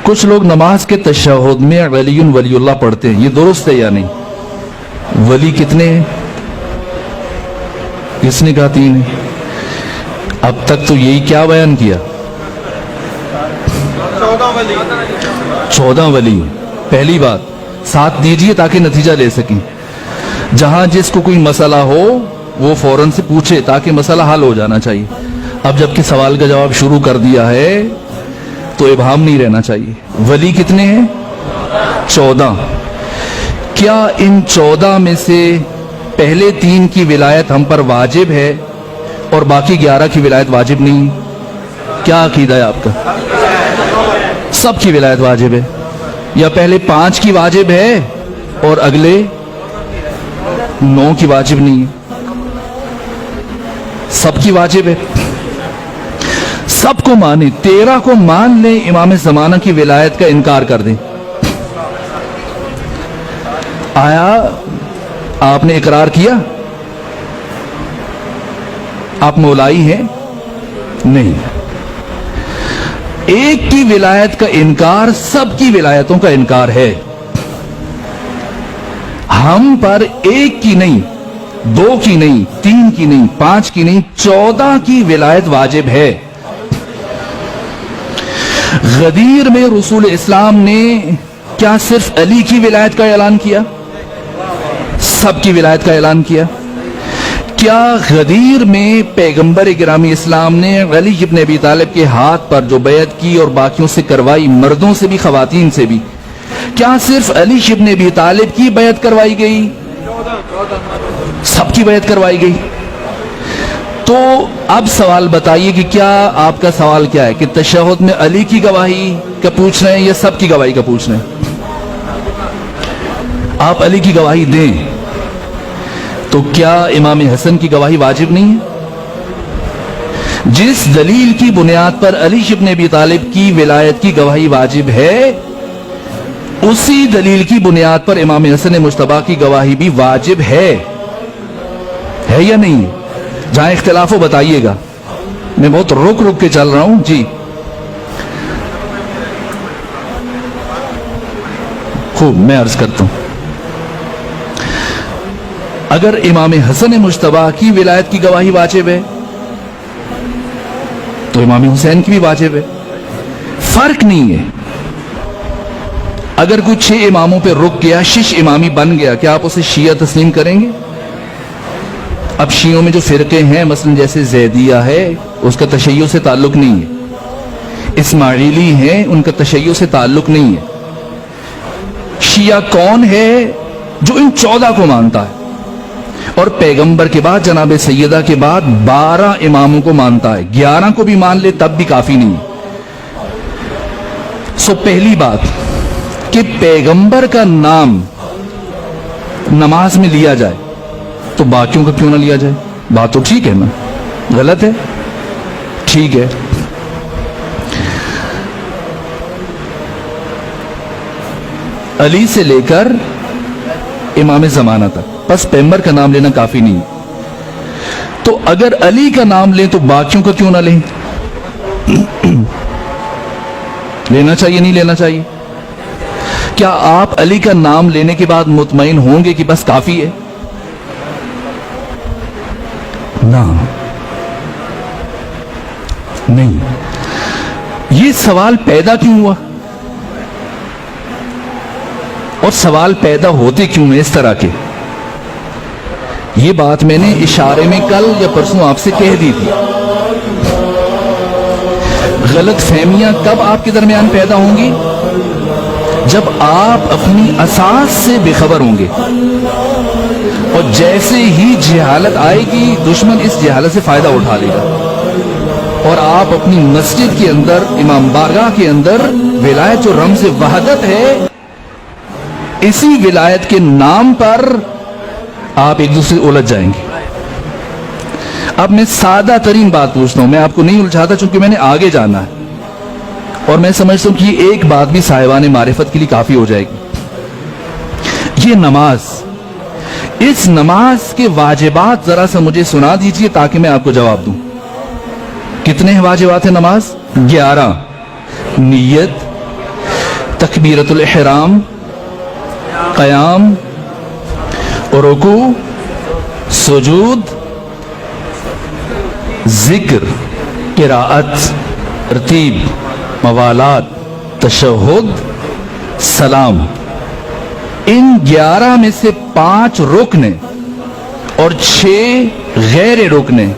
کچھ لوگ نماز کے تشہد میں ولی ولی اللہ پڑھتے ہیں، یہ درست ہے یا نہیں؟ ولی کتنے ہیں؟ کس نے کہا 3 ہیں؟ اب تک تو یہی کیا بیان کیا؟ 14 ولی۔ پہلی بات ساتھ دیجئے تاکہ نتیجہ لے سکیں۔ جہاں جس کو کوئی مسئلہ ہو وہ فوراً سے پوچھے تاکہ مسئلہ حل ہو جانا چاہیے۔ اب جب کہ سوال کا جواب شروع کر دیا ہے تو ابہام نہیں رہنا چاہیے۔ ولی کتنے ہیں؟ 14۔ کیا ان 14 میں سے پہلے 3 کی ولایت ہم پر واجب ہے اور باقی 11 کی ولایت واجب نہیں؟ کیا عقیدہ ہے آپ کا؟ سب کی ولایت واجب ہے، یا پہلے 5 کی واجب ہے اور اگلے 9 کی واجب نہیں ہے؟ سب کی واجب ہے، سب کو مانے۔ 13 کو مان لیں، امام زمانہ کی ولایت کا انکار کر دیں۔ آیا آپ نے اقرار کیا؟ آپ مولائی ہیں؟ نہیں۔ ایک کی ولایت کا انکار سب کی ولایتوں کا انکار ہے۔ ہم پر 1 کی نہیں، 2 کی نہیں، 3 کی نہیں، 5 کی نہیں، 14 کی ولایت واجب ہے۔ غدیر میں رسول اسلام نے کیا صرف علی کی ولایت کا اعلان کیا؟ سب کی ولایت کا اعلان کیا۔ کیا غدیر میں پیغمبر گرامی اسلام نے علی ابن ابی طالب کے ہاتھ پر جو بیعت کی اور باقیوں سے کروائی، مردوں سے بھی خواتین سے بھی، کیا صرف علی ابن ابی طالب کی بیعت کروائی گئی؟ سب کی بیعت کروائی گئی۔ تو اب سوال بتائیے کہ کیا آپ کا سوال کیا ہے کہ تشہد میں علی کی گواہی کا پوچھ رہے ہیں یا سب کی گواہی کا پوچھ رہے ہیں؟ آپ علی کی گواہی دیں تو کیا امام حسن کی گواہی واجب نہیں ہے؟ جس دلیل کی بنیاد پر علی ابن ابی طالب کی ولایت کی گواہی واجب ہے، اسی دلیل کی بنیاد پر امام حسن مجتبی کی گواہی بھی واجب ہے یا نہیں؟ جہاں اختلاف ہو بتائیے گا، میں بہت رک رک کے چل رہا ہوں۔ جی خوب، میں عرض کرتا ہوں، اگر امام حسن مجتبی کی ولایت کی گواہی واجب ہے تو امام حسین کی بھی واجب ہے، فرق نہیں ہے۔ اگر کوئی 6 اماموں پہ رک گیا، 6 امامی بن گیا، کیا آپ اسے شیعہ تسلیم کریں گے؟ اب شیعوں میں جو فرقے ہیں، مثلا جیسے زیدیہ ہے، اس کا تشیع سے تعلق نہیں ہے۔ اسماعیلی ہیں، ان کا تشیع سے تعلق نہیں ہے۔ شیعہ کون ہے؟ جو ان 14 کو مانتا ہے اور پیغمبر کے بعد جناب سیدہ کے بعد 12 اماموں کو مانتا ہے۔ 11 کو بھی مان لے تب بھی کافی نہیں۔ سو پہلی بات کہ پیغمبر کا نام نماز میں لیا جائے تو باقیوں کا کیوں نہ لیا جائے؟ بات تو ٹھیک ہے نا؟ غلط ہے؟ ٹھیک ہے۔ علی سے لے کر امام زمانہ تک بس پیغمبر کا نام لینا کافی نہیں۔ تو اگر علی کا نام لیں تو باقیوں کا کیوں نہ لیں؟ لینا چاہیے نہیں لینا چاہیے؟ کیا آپ علی کا نام لینے کے بعد مطمئن ہوں گے کہ بس کافی ہے؟ نہ، نہیں۔ یہ سوال پیدا کیوں ہوا اور سوال پیدا ہوتے کیوں ہیں اس طرح کے؟ یہ بات میں نے اشارے میں کل یا پرسوں آپ سے کہہ دی تھی۔ غلط فہمیاں کب آپ کے درمیان پیدا ہوں گی؟ جب آپ اپنی اساس سے بے خبر ہوں گے، اور جیسے ہی جہالت آئے گی دشمن اس جہالت سے فائدہ اٹھا لے گا، اور آپ اپنی مسجد کے اندر، امام بارگاہ کے اندر ولایت جو رمز وحدت ہے، اسی ولایت کے نام پر آپ ایک دوسرے الجھ جائیں گے۔ اب میں سادہ ترین بات پوچھتا ہوں، میں آپ کو نہیں الجھاتا چونکہ میں نے آگے جانا ہے، اور میں سمجھتا ہوں کہ یہ ایک بات بھی صاحبان معرفت کے لیے کافی ہو جائے گی۔ یہ نماز، اس نماز کے واجبات ذرا سا مجھے سنا دیجئے تاکہ میں آپ کو جواب دوں۔ کتنے واجبات ہیں نماز؟ 11۔ نیت، तकबीरतुल इहराम, क़याम, रुकू, सुजूद, जिक्र, किराअत, तरतीब, मवालात, तशहुद, सलाम। इन 11 में से 5 रुकने और 6 गैर रुकने,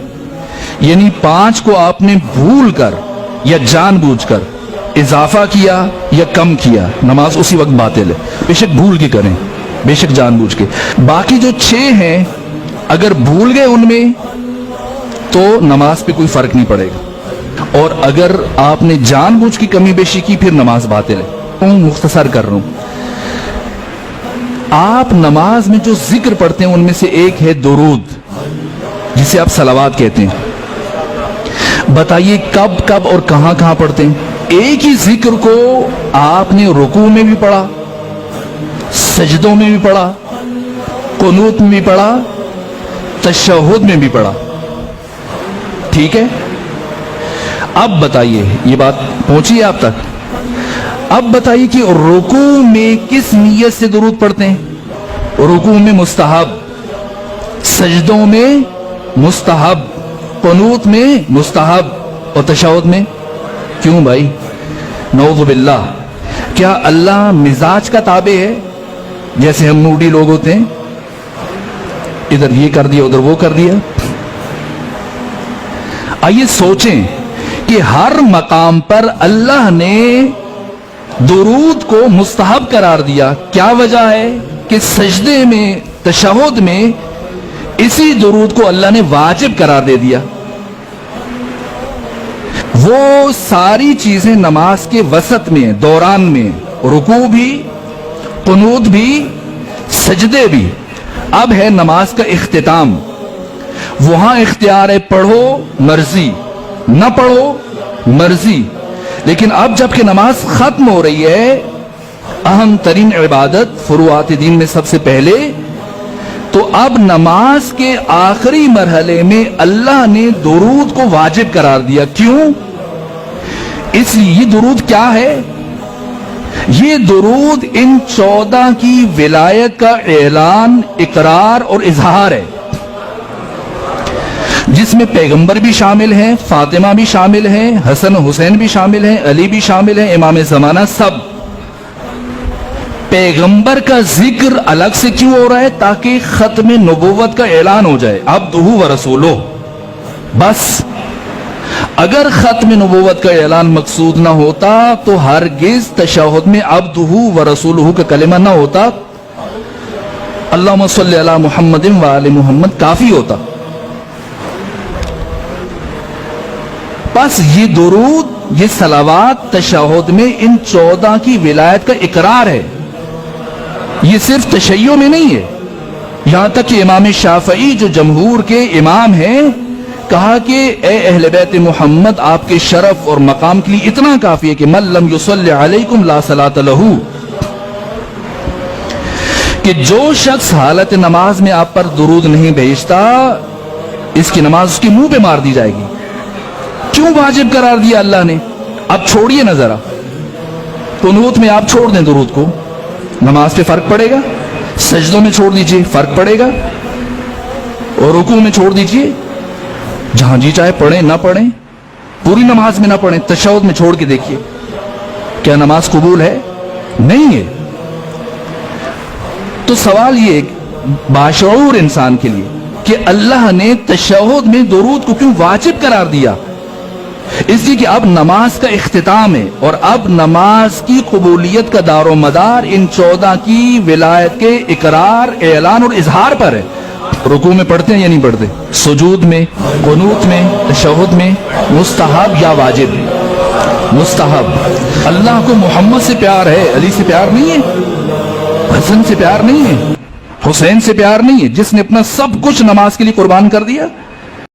यानी 5 को आपने भूल कर या जानबूझकर इजाफा किया या कम किया, नमाज उसी वक्त बातिल है, बेशक भूल के करें, बेशक जानबूझ के। बाकी जो 6 हैं अगर भूल गए उनमें तो नमाज पे कोई फर्क नहीं पड़ेगा, और अगर आपने जानबूझ की कमी बेशी की फिर नमाज बातिल है। मुख्तसर कर रहा हूं, आप नमाज में जो जिक्र पढ़ते हैं उनमें से एक है दुरूद, जिसे आप सलावात कहते हैं। बताइए कब कब और कहां कहां पढ़ते हैं? एक ही जिक्र को आपने रुकू में भी पढ़ा, सजदों में भी पढ़ा, कुनूत में भी पढ़ा, तशहुद में भी पढ़ा, ठीक है? अब बताइए, ये बात पहुंची आप तक? अब बताइए कि रुकू में किस नियत से दुरूद पढ़ते हैं? रुकू में मुस्तहब, सजदों में मुस्तहब, कुनूत में मुस्तहब, और तशहुद में क्यों भाई? नऊज़ु बिल्लाह, क्या अल्लाह मिजाज का ताबे है जैसे हम मूडी लोग होते हैं, इधर ये कर दिया उधर वो कर दिया? आइए सोचें कि हर मकाम पर अल्लाह ने दुरूद को मुस्तहब करार दिया, क्या वजह है कि सजदे में, तशहुद में इसी दुरूद को अल्लाह ने वाजिब करार दे दिया। वो सारी चीजें नमाज के वसत में, दौरान में, रुकू भी, कुनूत भी, सजदे भी। अब है नमाज का इख्तिताम, वहां इख्तियार है, पढ़ो मर्जी, न पढ़ो मर्जी। लेकिन अब जबकि नमाज खत्म हो रही है, अहम तरीन इबादत फुरुआत दीन में सबसे पहले, तो अब नमाज के आखिरी मरहले में अल्लाह ने दुरूद को वाजिब करार दिया। क्यों? इसलिए ये दुरूद क्या है? ये दुरूद इन 14 की विलायत का ऐलान, इकरार और इजहार है, जिसमें पैगंबर भी शामिल हैं, फातिमा भी शामिल हैं, हसन हुसैन भी शामिल हैं, अली भी शामिल हैं, इमाम ज़माना सब। पैगंबर का जिक्र अलग से क्यों हो रहा है? ताकि खत्म नबुव्वत का ऐलान हो जाए, अब्दुहु व रसूलुहु। बस अगर खत्म नबुव्वत का ऐलान मकसूद ना होता तो हरगिज तशहुद में अब्दुहु व रसूलुहु का कलिमा ना होता, अल्लाहुम्मा सल्ली अला मुहम्मदिन व आले मुहम्मद काफी होता। बस ये दुरूद, ये सलावात तशहुद में इन 14 की विलायत का इकरार है। ये सिर्फ तशय्यो में नहीं है, यहां तक कि इमाम शाफई जो जमहूर के इमाम हैं, कहा कि ए अहले बैत मोहम्मद, आपके शरफ और मकाम के लिए इतना काफी है कि मन लम युसल्ली अलैकुम ला सलात लहू, कि जो शख्स हालत नमाज में आप पर दुरूद नहीं भेजता, इसकी नमाज उसके मुंह पे मार दी जाएगी। क्यों वाजिब करार दिया अल्लाह ने? अब छोड़िए ना जरा, कुनूत में आप छोड़ दें दुरूद को, नमाज पे फर्क पड़ेगा। सजदों में छोड़ दीजिए, फर्क पड़ेगा। और रुकू में छोड़ दीजिए, जहां जी चाहे पढ़ें ना पढ़ें, पूरी नमाज में ना पढ़ें, तशहुद में छोड़ के देखिए, क्या नमाज कबूल है? नहीं है। तो सवाल ये बाशऊर इंसान के लिए कि अल्लाह ने तशहुद में दुरूद को क्यों वाजिब करार दिया? इसलिए कि अब नमाज का इख्तिताम है और अब नमाज की कबूलियत का दारो मदार इन 14 की विलायत के इकरार, ऐलान और इजहार पर है। रुकू में पढ़ते हैं या नहीं पढ़ते? सुजूद में, कुनूत में, तशहुद में, मुस्तहब या वाजिब? मुस्तहब। अल्लाह को मोहम्मद से प्यार है, अली से प्यार नहीं है, हसन से प्यार नहीं है, हुसैन से प्यार नहीं है, जिसने अपना सब कुछ नमाज के लिए कुर्बान कर दिया।